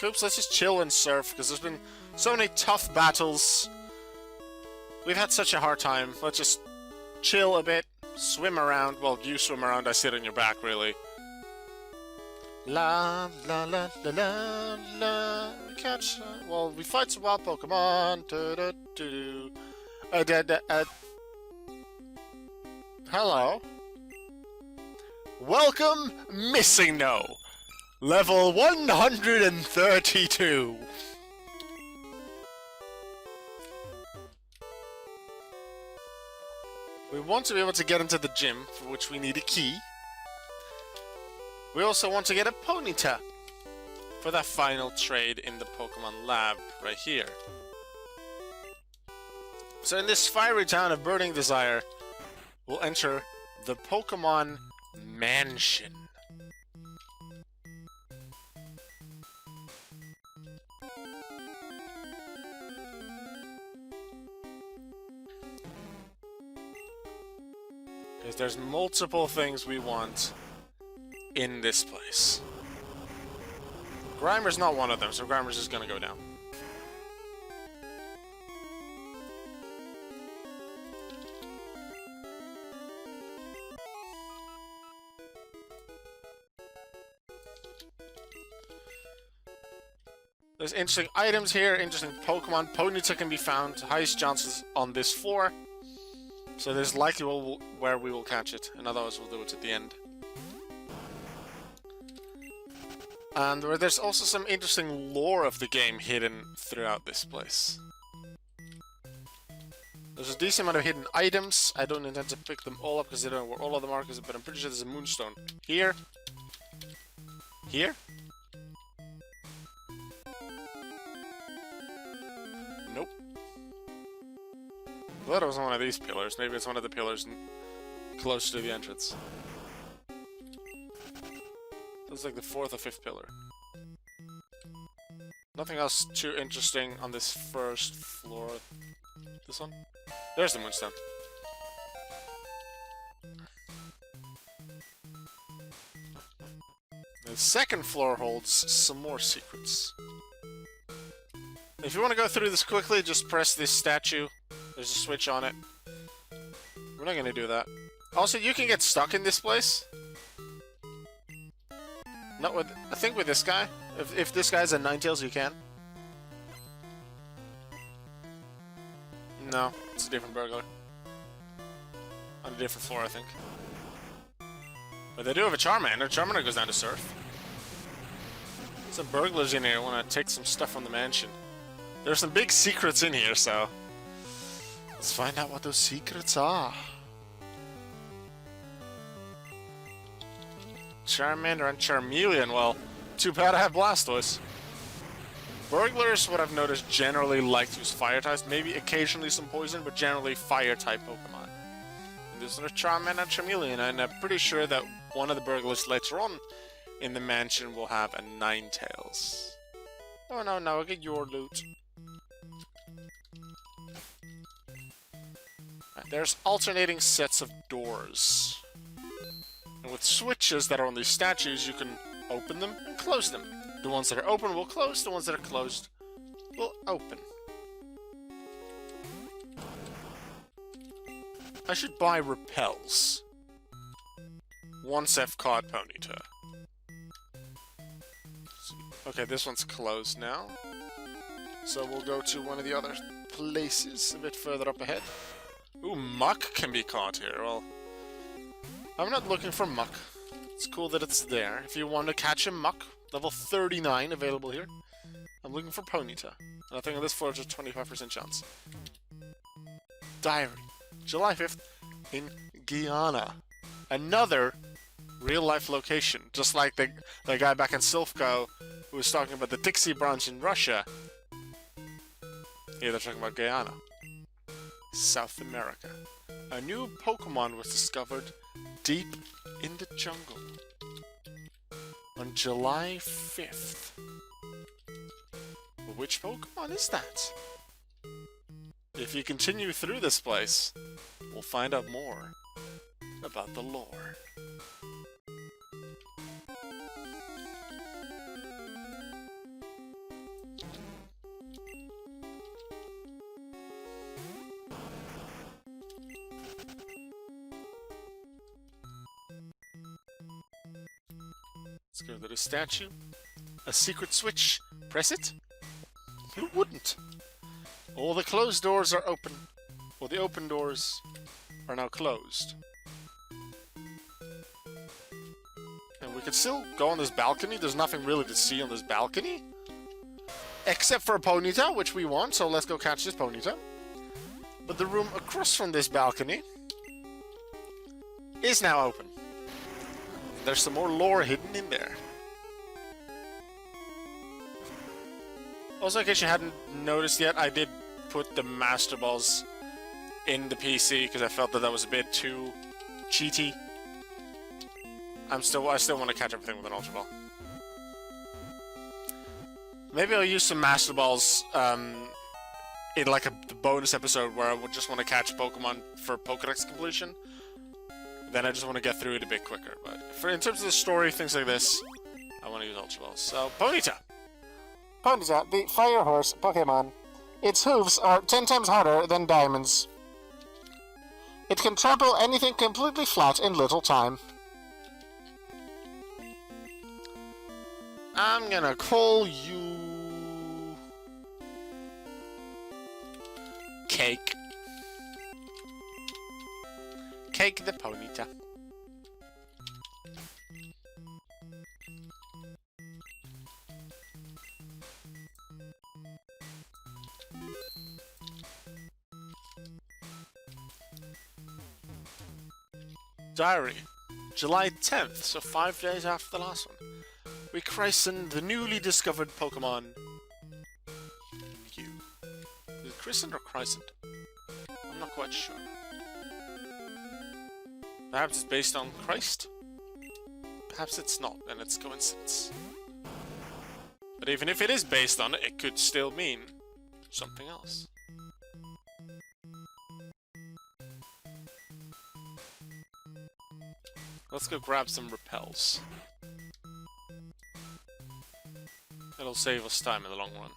Coops, let's just chill and surf, because there's been so many tough battles. We've had such a hard time. Let's just chill a bit, swim around. Well, you swim around, I sit on your back, really. La la la la la la. We catch. Well, we fight some wild Pokemon. Hello. Welcome, Missing No. Level 132. We want to be able to get into the gym, for which we need a key. We also want to get a PONYTA for that final trade in the Pokemon Lab right here. So in this fiery town of Burning Desire, we'll enter the Pokémon Mansion. Because there's multiple things we want in this place. Grimer's not one of them, so Grimer's just gonna go down. There's interesting items here, interesting Pokemon. PONYTA can be found, highest chances on this floor. So there's likely where we will catch it, and otherwise we'll do it at the end. And there's also some interesting lore of the game hidden throughout this place. There's a decent amount of hidden items. I don't intend to pick them all up because I don't know where all of them are, but I'm pretty sure there's a moonstone. Here. Here. Nope. I thought it was one of these pillars. Maybe it's one of the pillars close to the entrance. It's like the 4th or 5th pillar. Nothing else too interesting on this first floor. This one? There's the moonstone. The second floor holds some more secrets. If you want to go through this quickly, just press this statue. There's a switch on it. We're not going to do that. Also, you can get stuck in this place. Not with... I think with this guy. If this guy's a Ninetales, you can. No, it's a different burglar. On a different floor, I think. But they do have a Charmander. Charmander goes down to surf. Some burglars in here want to take some stuff from the mansion. There's some big secrets in here, so... let's find out what those secrets are. Charmander and Charmeleon, well, too bad I have Blastoise. Burglars, what I've noticed, generally like to use fire types, maybe occasionally some poison, but generally fire type Pokemon. And this is a Charmander and Charmeleon, and I'm pretty sure that one of the burglars later on in the mansion will have a Ninetales. Oh no, no, get your loot. Right, there's alternating sets of doors. And with switches that are on these statues, you can open them and close them. The ones that are open will close, the ones that are closed will open. I should buy repels. Once I've caught PONYTA. Okay, this one's closed now. So we'll go to one of the other places a bit further up ahead. Ooh, Muck can be caught here. Well, I'm not looking for Muck. It's cool that it's there. If you want to catch a Muck, level 39 available here. I'm looking for PONYTA. And I think on this floor there's a 25% chance. Diary. July 5th in Guyana. Another real-life location. Just like the guy back in Silphco who was talking about the Dixie branch in Russia. Here they're talking about Guyana. South America. A new Pokemon was discovered deep in the jungle on July 5th. But which Pokemon is that? If you continue through this place, we'll find out more about the lore. Let's go to the statue. A secret switch. Press it. Who wouldn't? All the closed doors are open. Well, the open doors are now closed. And we could still go on this balcony. There's nothing really to see on this balcony. Except for a PONYTA, which we want, so let's go catch this PONYTA. But the room across from this balcony is now open. There's some more lore hidden in there. Also, in case you hadn't noticed yet, I did put the Master Balls in the PC because I felt that that was a bit too cheaty. I still want to catch everything with an Ultra Ball. Maybe I'll use some Master Balls in like a bonus episode where I would just want to catch Pokemon for Pokédex completion. Then I just want to get through it a bit quicker. But in terms of the story, things like this, I want to use Ultra Balls. So, PONYTA! PONYTA, the fire horse Pokemon. Its hooves are 10 times harder than diamonds. It can trample anything completely flat in little time. I'm gonna call you... Cake. Cake the PONYTA. Diary. July 10th, so 5 days after the last one. We christened the newly discovered Pokemon Mew. Is it christened or christened? I'm not quite sure. Perhaps it's based on Christ? Perhaps it's not, and it's coincidence. But even if it is based on it, it could still mean something else. Let's go grab some repels. It'll save us time in the long run.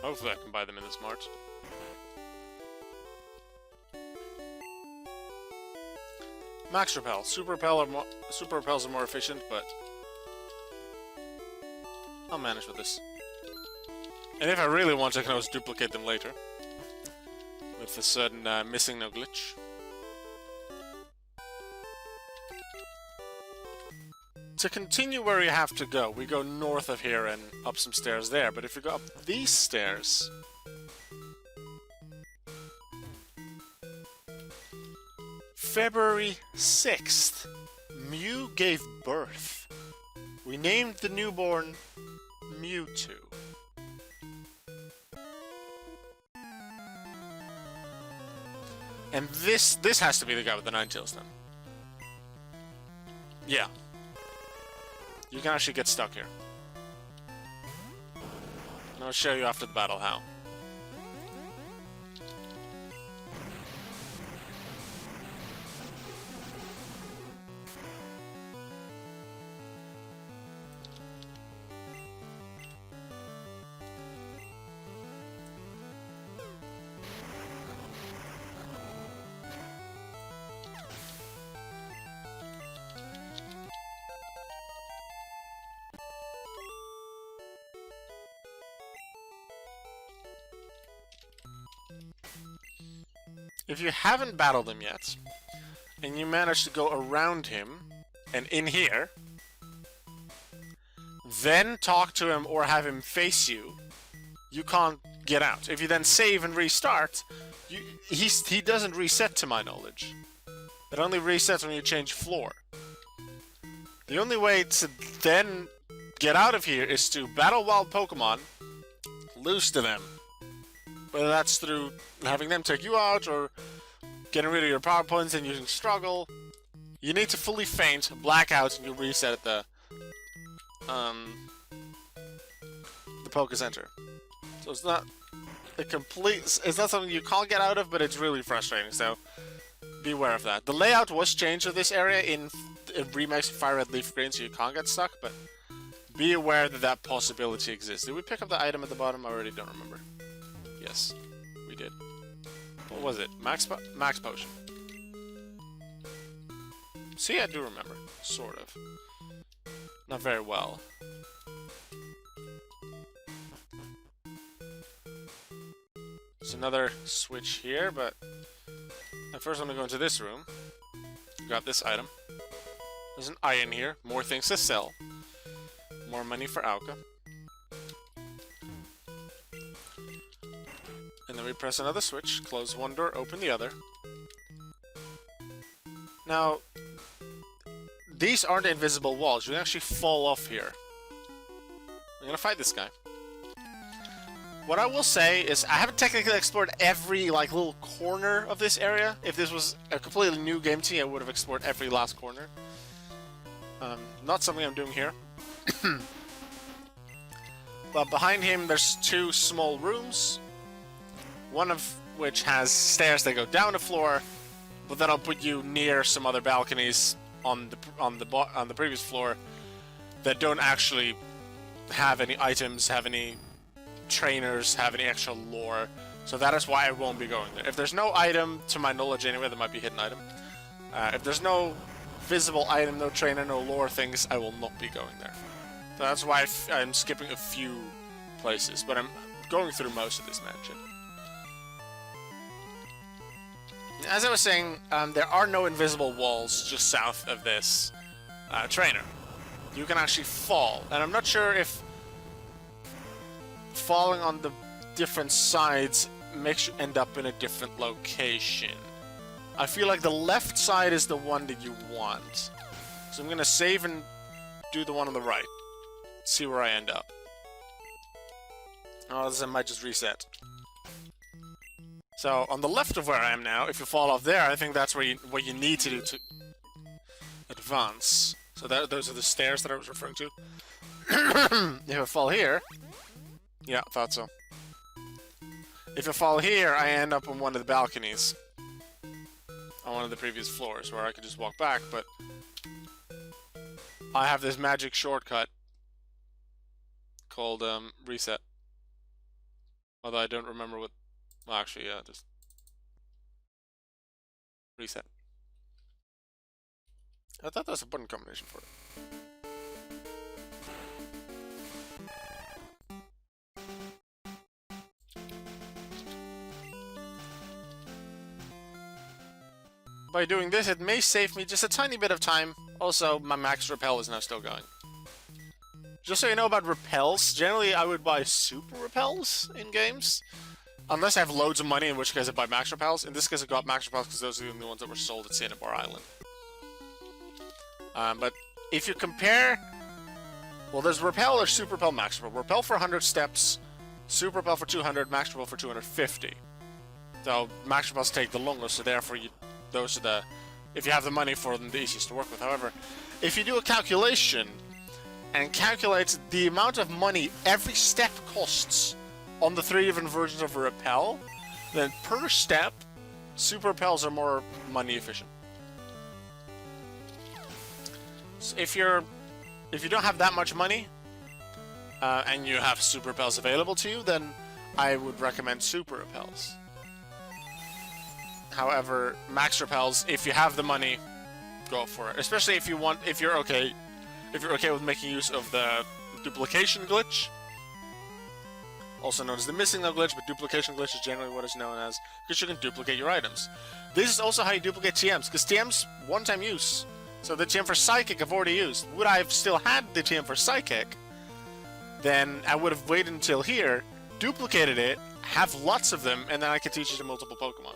Hopefully I can buy them in this mart. Max Repel. Super Repels are more efficient, but I'll manage with this. And if I really want, I can always duplicate them later. With a certain missing no glitch. To continue where you have to go, we go north of here and up some stairs there. But if you go up these stairs... February 6th, Mew gave birth. We named the newborn Mewtwo. And this has to be the guy with the 9 tails then. Yeah. You can actually get stuck here. And I'll show you after the battle how. If you haven't battled him yet, and you manage to go around him, and in here, then talk to him or have him face you, you can't get out. If you then save and restart, he doesn't reset to my knowledge. It only resets when you change floor. The only way to then get out of here is to battle wild Pokemon, lose to them. Whether that's through having them take you out, or getting rid of your power points and using Struggle. You need to fully faint, black out, and you reset at the Poké Center. So it's not a complete... It's not something you can't get out of, but it's really frustrating, so be aware of that. The layout was changed of this area in Remix Fire Red Leaf Green, so you can't get stuck, but be aware that that possibility exists. Did we pick up the item at the bottom? I already don't remember. Yes, we did. What was it? Max Potion. See, I do remember. Sort of. Not very well. There's another switch here, but... first I'm gonna go into this room. Got this item. There's an iron here. More things to sell. More money for Auka. And then we press another switch. Close one door, open the other. Now... these aren't invisible walls. You can actually fall off here. I'm gonna fight this guy. What I will say is, I haven't technically explored every, like, little corner of this area. If this was a completely new game to me, I would have explored every last corner. Not something I'm doing here. But behind him, there's two small rooms. One of which has stairs that go down the floor, but then I'll put you near some other balconies on the previous floor that don't actually have any items, have any trainers, have any extra lore. So that is why I won't be going there. If there's no item, to my knowledge anyway, there might be hidden item. If there's no visible item, no trainer, no lore things, I will not be going there. So that's why I'm skipping a few places, but I'm going through most of this mansion. As I was saying, there are no invisible walls just south of this trainer. You can actually fall, and I'm not sure if falling on the different sides makes you end up in a different location. I feel like the left side is the one that you want. So I'm gonna save and do the one on the right. See where I end up. Oh, this might just reset. So, on the left of where I am now, if you fall off there, I think that's where what you need to do to advance. So those are the stairs that I was referring to. If I fall here... yeah, thought so. If I fall here, I end up on one of the balconies. On one of the previous floors, where I could just walk back, but... I have this magic shortcut called, reset. Although I don't remember what... well, actually, yeah, just... reset. I thought there was a button combination for it. By doing this, it may save me just a tiny bit of time. Also, my max repel is now still going. Just so you know about repels, generally I would buy super repels in games. Unless I have loads of money, in which case I buy max repels. In this case I got max repels because those are the only ones that were sold at Cinnabar Island. But if you compare... well, there's repel or super repel, max repel. Repel for 100 steps, super repel for 200, max repel for 250. So max repels take the longest, so therefore those are the... if you have the money for them, the easiest to work with. However, if you do a calculation and calculate the amount of money every step costs on the 3 different versions of a repel, then per step, super repels are more money efficient. So if you don't have that much money, and you have super repels available to you, then I would recommend super repels. However, max repels, if you have the money, go for it. Especially if you're okay with making use of the duplication glitch. Also known as the missing no glitch, but duplication glitch is generally what it's known as, because you can duplicate your items. This is also how you duplicate TMs, because TMs, one-time use. So the TM for Psychic I've already used. Would I have still had the TM for Psychic, then I would have waited until here, duplicated it, have lots of them, and then I could teach you to multiple Pokemon.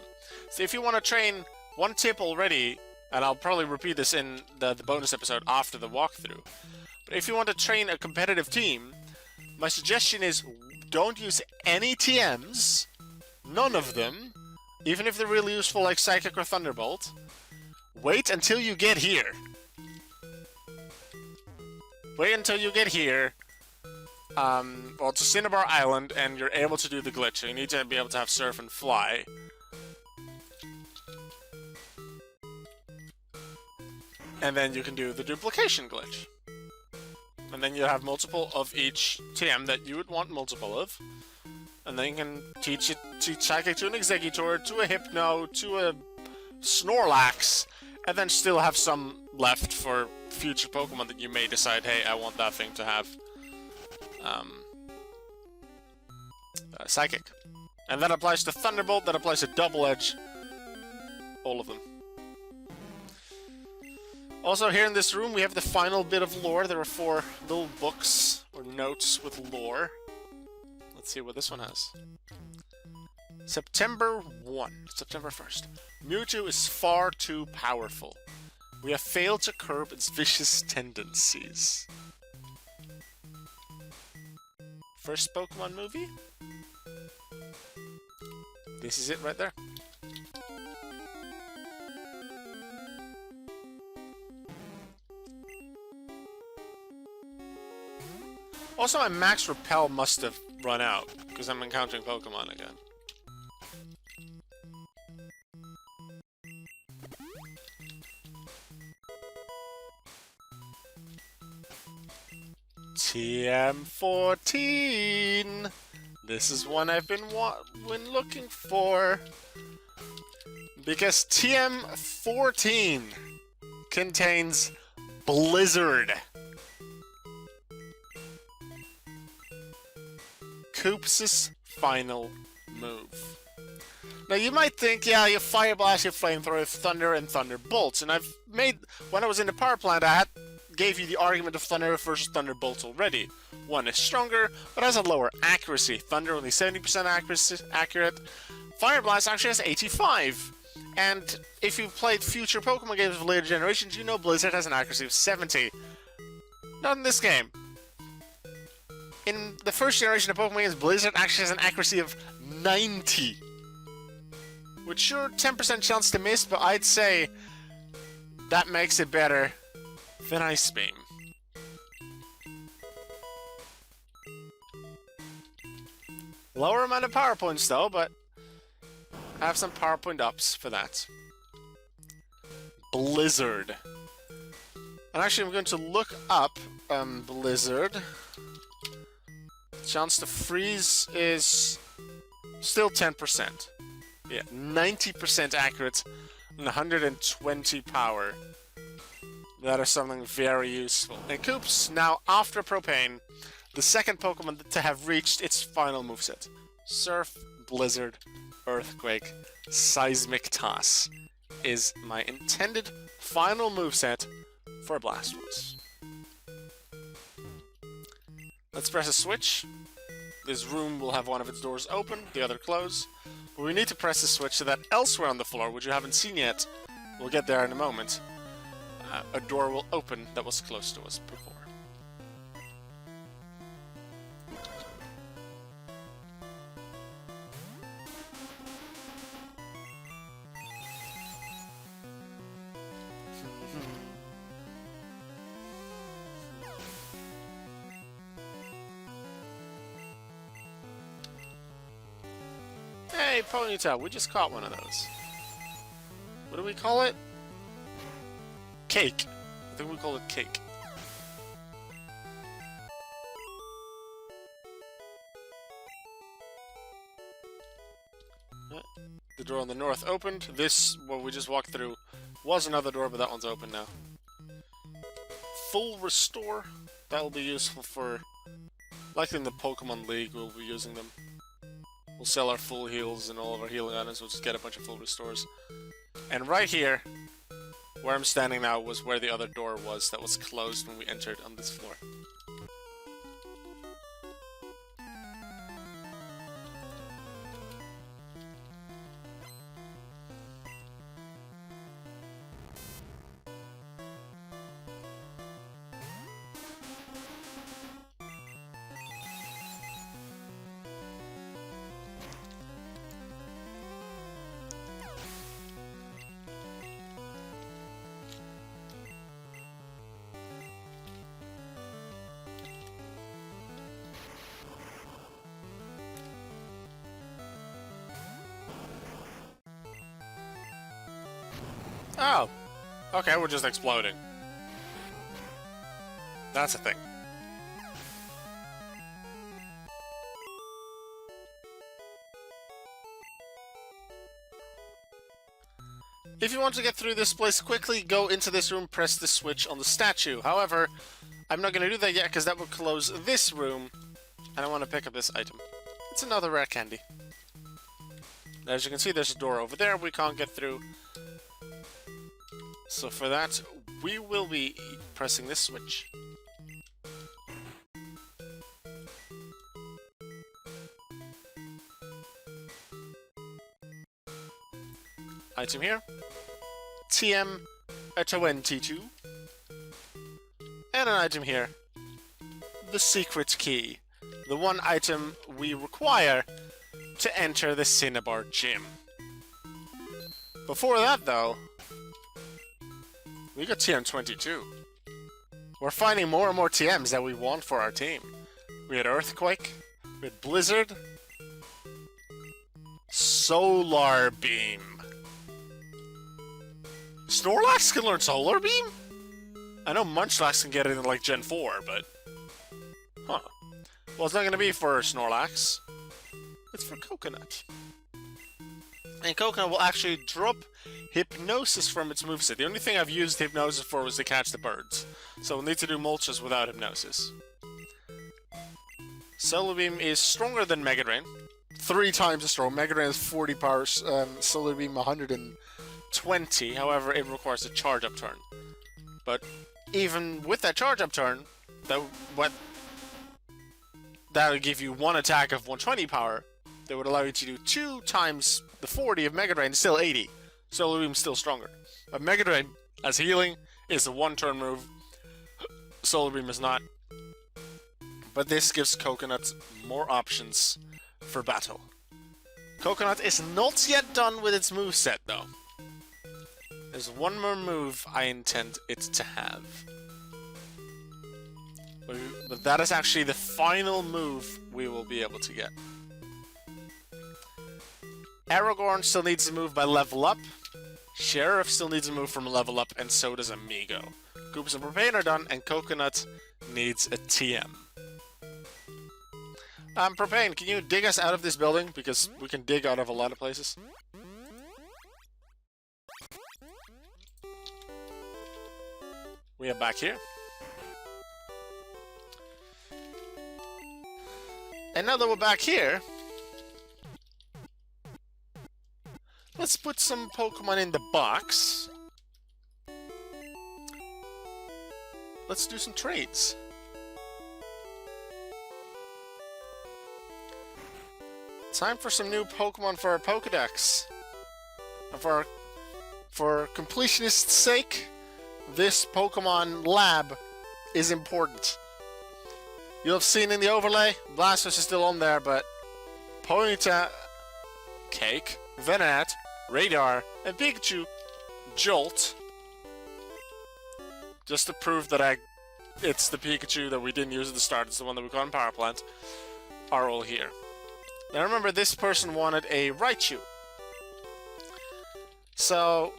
So if you want to train one tip already, and I'll probably repeat this in the bonus episode after the walkthrough, but if you want to train a competitive team, my suggestion is don't use any TMs, none of them, even if they're really useful like Psychic or Thunderbolt. Wait until you get here. Wait until you get here, well, to Cinnabar Island, and you're able to do the glitch. So you need to be able to have Surf and Fly. And then you can do the duplication glitch. And then you have multiple of each TM that you would want multiple of. And then you can teach Psychic to an Exeggutor, to a Hypno, to a Snorlax, and then still have some left for future Pokemon that you may decide, hey, I want that thing to have Psychic. And that applies to Thunderbolt, that applies to Double Edge, all of them. Also, here in this room, we have the final bit of lore. There are 4 little books, or notes with lore. Let's see what this one has. September 1st. Mewtwo is far too powerful. We have failed to curb its vicious tendencies. First Pokemon movie? This is it right there. Also, my max repel must have run out, because I'm encountering Pokemon again. TM14! This is one I've been looking for. Because TM14 contains Blizzard. Koops' final move. Now you might think, yeah, you Fire Blast, you Flamethrower, Thunder, and Thunderbolts. And I've made, when I was in the power plant, gave you the argument of Thunder versus Thunderbolts already. One is stronger, but has a lower accuracy. Thunder only 70% accurate. Fire Blast actually has 85. And if you've played future Pokemon games of later generations, you know Blizzard has an accuracy of 70. Not in this game. In the first generation of Pokemon games, Blizzard actually has an accuracy of 90. Which sure, 10% chance to miss, but I'd say that makes it better than Ice Beam. Lower amount of power points though, but I have some power point ups for that. Blizzard. And actually I'm going to look up Blizzard. Chance to freeze is still 10%. Yeah, 90% accurate and 120 power. That is something very useful. And Koops, now after Propane, the second Pokemon to have reached its final moveset. Surf, Blizzard, Earthquake, Seismic Toss is my intended final moveset for Blastoise. Let's press a switch. This room will have one of its doors open, the other close. But we need to press the switch so that elsewhere on the floor, which you haven't seen yet, we'll get there in a moment, a door will open that was close to us before. Hey, PONYTA, we just caught one of those. What do we call it? Cake. I think we call it cake. The door on the north opened. This, what we just walked through, was another door, but that one's open now. Full Restore. That will be useful for... likely in the Pokemon League, we'll be using them. We'll sell our full heals and all of our healing items, we'll just get a bunch of full restores. And right here, where I'm standing now, was where the other door was that was closed when we entered on this floor. Oh! Okay, we're just exploding. That's a thing. If you want to get through this place quickly, go into this room, press the switch on the statue. However, I'm not going to do that yet because that would close this room, and I want to pick up this item. It's another rare candy. As you can see, there's a door over there we can't get through. So for that, we will be pressing this switch. Item here. TM a 22. And an item here. The secret key. The one item we require to enter the Cinnabar Gym. Before that, though, we got TM22. We're finding more and more TMs that we want for our team. We had Earthquake, we had Blizzard, Solar Beam. Snorlax can learn Solar Beam? I know Munchlax can get it in like Gen 4, but... Huh. Well, it's not gonna be for Snorlax. It's for Coconut. And Coconut will actually drop Hypnosis from its moveset. The only thing I've used Hypnosis for was to catch the birds. So we'll need to do Moltres without Hypnosis. Solar Beam is stronger than Mega Drain. 3 times as strong. Mega Drain has 40 power, Solar Beam 120. However, it requires a charge-up turn. But even with that charge-up turn, that'll give you 1 attack of 120 power. That would allow you to do 2 times the 40 of Mega Drain, still 80. Solar Beam's still stronger. But Mega Drain, as healing, is a 1-turn move. Solar Beam is not. But this gives Coconut more options for battle. Coconut is not yet done with its moveset, though. There's one more move I intend it to have. But that is actually the final move we will be able to get. Aragorn still needs to move by level up. Sheriff still needs to move from level up, and so does Amigo. Goopers and Propane are done, and Coconut needs a TM. Propane, can you dig us out of this building? Because we can dig out of a lot of places. We are back here. And now that we're back here, let's put some Pokemon in the box. Let's do some trades. Time for some new Pokemon for our Pokedex. And for completionist's sake, this Pokemon lab is important. You'll have seen in the overlay, Blastoise is still on there, but PONYTA, Cake, Venonat, Radar, and Pikachu Jolt, just to prove that it's the Pikachu that we didn't use at the start, it's the one that we got in Power Plant, are all here. Now remember, this person wanted a Raichu. So,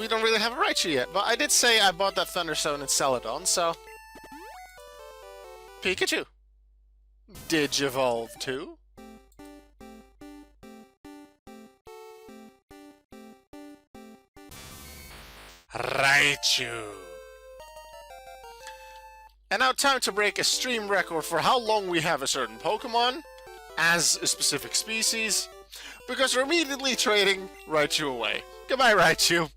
we don't really have a Raichu yet, but I did say I bought that Thunderstone in Celadon, so... Pikachu. Digivolve too. Raichu. And now time to break a stream record for how long we have a certain Pokemon as a specific species, because we're immediately trading Raichu away. Goodbye, Raichu.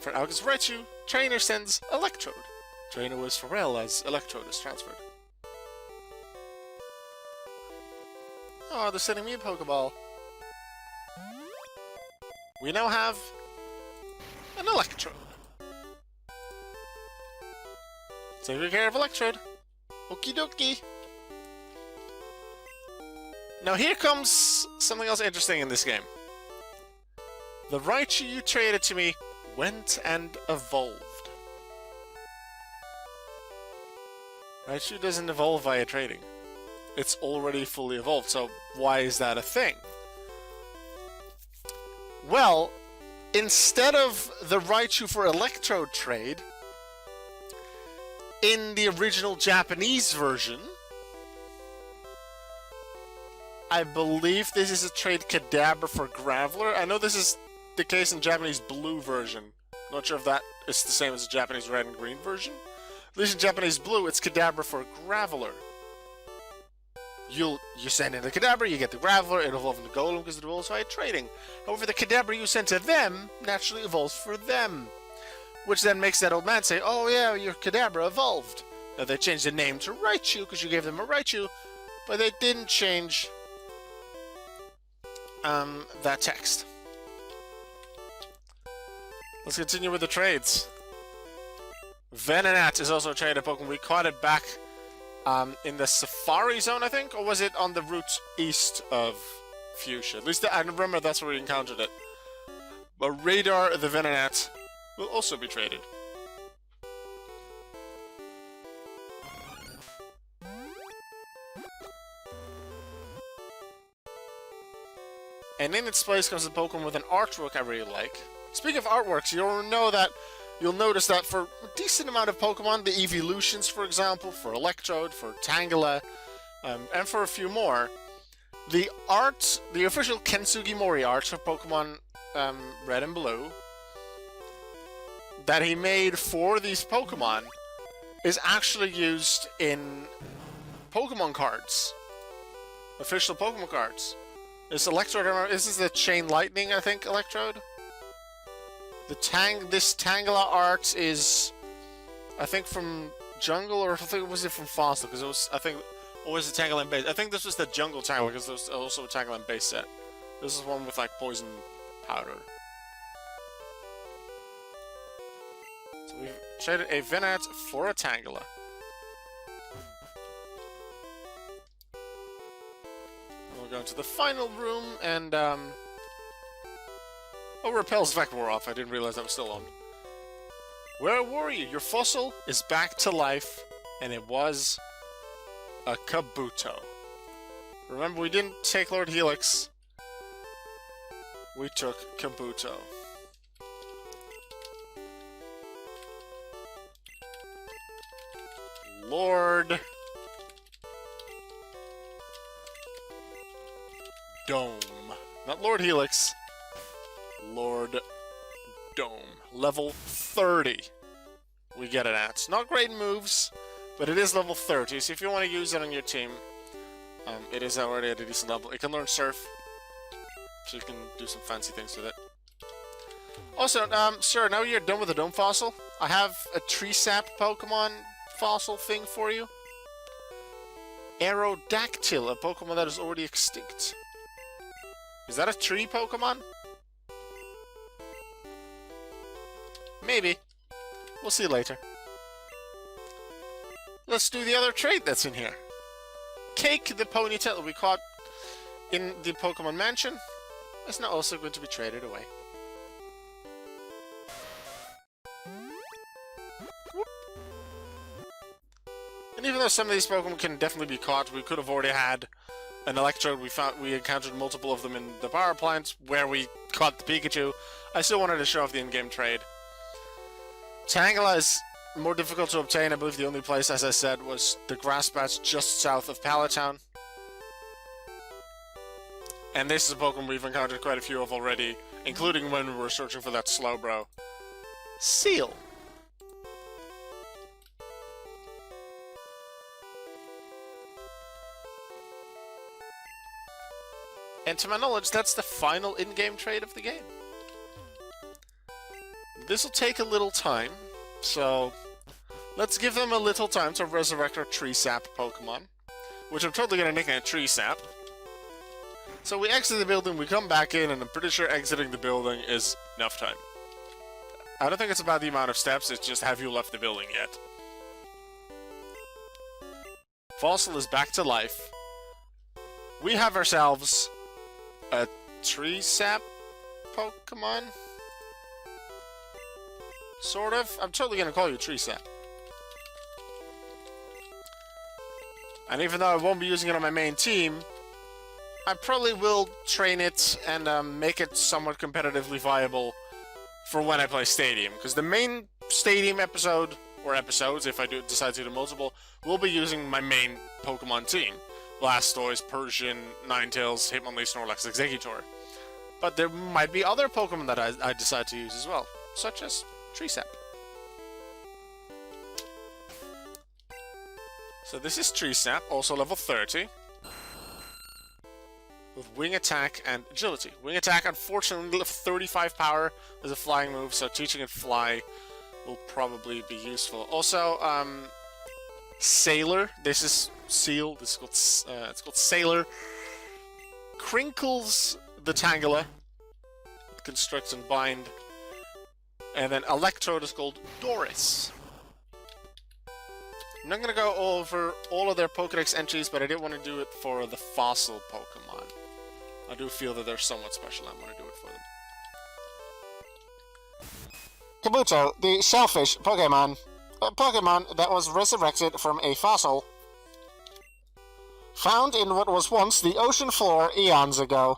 For August Raichu, Trainer sends Electrode. Trainer was Pharrell as Electrode is transferred. Oh, they're sending me a Pokeball. We now have an Electrode. Take good care of Electrode. Okie dokie. Now here comes something else interesting in this game. The Raichu you traded to me went and evolved. Raichu doesn't evolve via trading. It's already fully evolved, so why is that a thing? Well, instead of the Raichu for Electrode trade, in the original Japanese version, I believe this is a trade Kadabra for Graveler. I know this is the case in Japanese blue version. Not sure if that is the same as the Japanese red and green version. At least in Japanese blue, it's Kadabra for Graveler. You send in the Kadabra, you get the Graveler, it evolves into Golem because it evolves via trading. However, the Kadabra you send to them naturally evolves for them. Which then makes that old man say, oh yeah, your Kadabra evolved. Now they changed the name to Raichu because you gave them a Raichu, but they didn't change that text. Let's continue with the trades. Venonat is also a traded Pokemon. We caught it back in the Safari Zone, I think? Or was it on the route east of Fuchsia? At least I remember that's where we encountered it. But Radar, the Venonat, will also be traded. And in its place comes a Pokemon with an artwork I really like. Speaking of artworks, you'll notice that for a decent amount of Pokemon, the Evolutions, for example, for Electrode, for Tangela, and for a few more, the official Kensugi Mori art for Pokemon Red and Blue that he made for these Pokemon is actually used in Pokemon cards. Official Pokemon cards. This Electrode, this is the Chain Lightning, I think, Electrode. This Tangela art is, I think, from Jungle, or I think was it from Fossil? Because it was, I think, or was it Tangela base? I think this was the Jungle Tangela because there was also a Tangela base set. This is one with like poison powder. So we've traded a Venonat for a Tangela. We'll go into the final room and oh, Repel's effect wore off. I didn't realize that was still on. Where were you? Your fossil is back to life, and it was a Kabuto. Remember, we didn't take Lord Helix. We took Kabuto. Lord Dome. Not Lord Helix. Lord Dome. Level 30. We get it at. Not great moves, but it is level 30, so if you want to use it on your team, it is already at a decent level. It can learn Surf, so you can do some fancy things with it. Also, sir, now you're done with the Dome Fossil, I have a Tree Sap Pokemon fossil thing for you. AERODACTYL, a Pokemon that is already extinct. Is that a tree Pokemon? Maybe. We'll see later. Let's do the other trade that's in here. Cake, the PONYTA that we caught in the Pokémon Mansion, is now also going to be traded away. Whoop. And even though some of these Pokemon can definitely be caught, we could have already had an Electrode. We encountered multiple of them in the power plants where we caught the Pikachu. I still wanted to show off the in-game trade. Tangela is more difficult to obtain. I believe the only place, as I said, was the grass patch just south of Palatown. And this is a Pokemon we've encountered quite a few of already, including when we were searching for that Slowbro. Seal. And to my knowledge, that's the final in-game trade of the game. This will take a little time, so let's give them a little time to resurrect our Tree Sap Pokemon, which I'm totally going to nickname Tree Sap. So we exit the building, we come back in, and I'm pretty sure exiting the building is enough time. I don't think it's about the amount of steps, it's just have you left the building yet. Fossil is back to life. We have ourselves a Tree Sap Pokemon? Sort of. I'm totally gonna call you Tree Sap. And even though I won't be using it on my main team, I probably will train it and make it somewhat competitively viable for when I play Stadium, because the main Stadium episode, or episodes, if I do decide to do multiple, will be using my main Pokemon team. Blastoise, Persian, Ninetales, Hitmonlee, Snorlax, Exeggutor. But there might be other Pokemon that I decide to use as well, such as Treesap. So this is Treesap, also level 30. With Wing Attack and Agility. Wing Attack, unfortunately, 35 power as a flying move, so teaching it Fly will probably be useful. Also, Sailor. This is Seal. This is called, it's called Sailor. Crinkles the Tangela. Construct and Bind. And then Electrode is called Doris. I'm not going to go over all of their Pokédex entries, but I did want to do it for the fossil Pokemon. I do feel that they're somewhat special. I want to do it for them. KABUTO, the shellfish Pokémon. A Pokémon that was resurrected from a fossil. Found in what was once the ocean floor eons ago.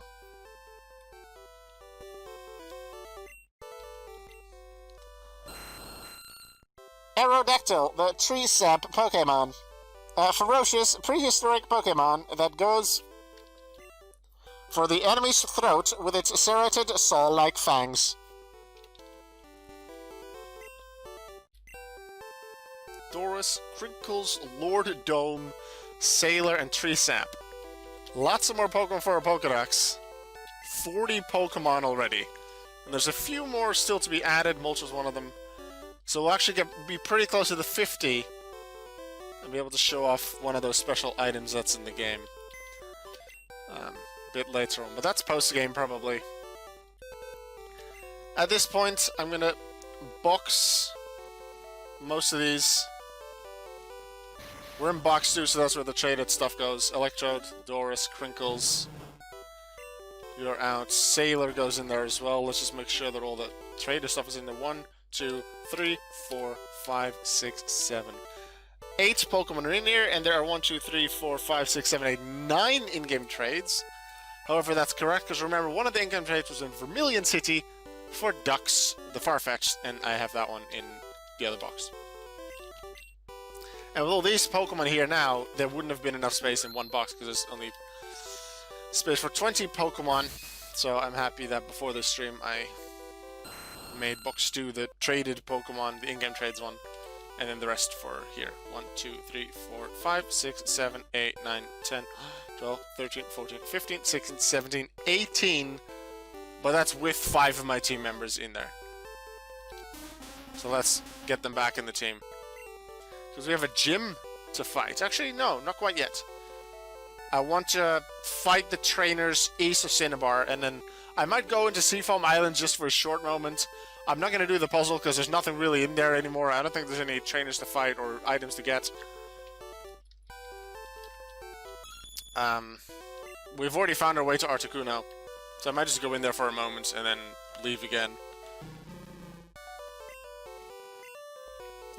AERODACTYL, the tree sap Pokémon. A ferocious, prehistoric Pokémon that goes for the enemy's throat with its serrated, saw-like fangs. Doris, Crinkles, Lord Dome, Sailor, and Treesap. Lots of more Pokemon for our Pokédex. 40 Pokemon already. And there's a few more still to be added, Mulch is one of them. So we'll actually be pretty close to the 50 and be able to show off one of those special items that's in the game. A bit later on, but that's post-game probably. At this point, I'm gonna box most of these. We're in box 2, so that's where the traded stuff goes. Electrode, Doris, Crinkles. You're out. Sailor goes in there as well. Let's just make sure that all the traded stuff is in there. 1, 2, 3, 4, 5, 6, 7, 8 Pokemon are in here, and there are 1, 2, 3, 4, 5, 6, 7, 8, 9 in-game trades. However, that's correct, because remember, one of the in-game trades was in Vermilion City for Ducks, the Farfetch'd, and I have that one in the other box. And with all these Pokemon here now, there wouldn't have been enough space in one box, because there's only space for 20 Pokemon, so I'm happy that before this stream I made box 2 the traded Pokemon, the in-game trades one, and then the rest for here. 1, 2, 3, 4, 5, 6, 7, 8, 9, 10, 12, 13, 14, 15, 16, 17, 18, but that's with 5 of my team members in there. So let's get them back in the team. Because we have a gym to fight. Actually, no, not quite yet. I want to fight the trainers east of Cinnabar, and then I might go into Seafoam Island just for a short moment. I'm not going to do the puzzle because there's nothing really in there anymore. I don't think there's any trainers to fight or items to get. We've already found our way to Articuno, so I might just go in there for a moment and then leave again.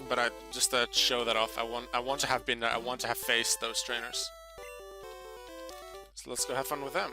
But just to show that off, I want to have been there. I want to have faced those trainers. So let's go have fun with them.